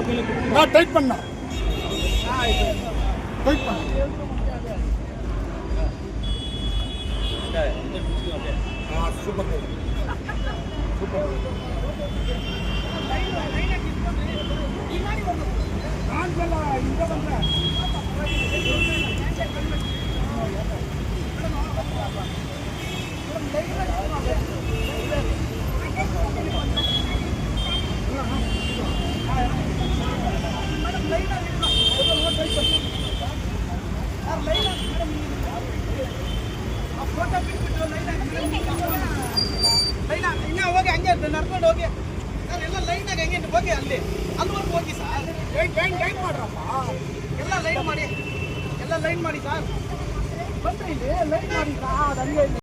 நான் டைட் பண்ண டைட் பண்ண சூப்பர் சூப்பர் ಹಂಗೆ ನಡ್ಕೊಂಡು ಹೋಗಿ ಸರ್ ಎಲ್ಲ ಲೈನಾಗಿ ಹಂಗೆ ಹೋಗಿ ಅಲ್ಲಿವರೆಗೂ ಹೋಗಿ ಸರ್ ಲೈನ್ ಮಾಡ್ರಪ್ಪ ಎಲ್ಲ ಲೈನ್ ಮಾಡಿ ಸರ್ ಬಂದ್ರೆ ಇಲ್ಲಿ ಲೈನ್ ಮಾಡಿ ಸರ್ ಹಂಗೆ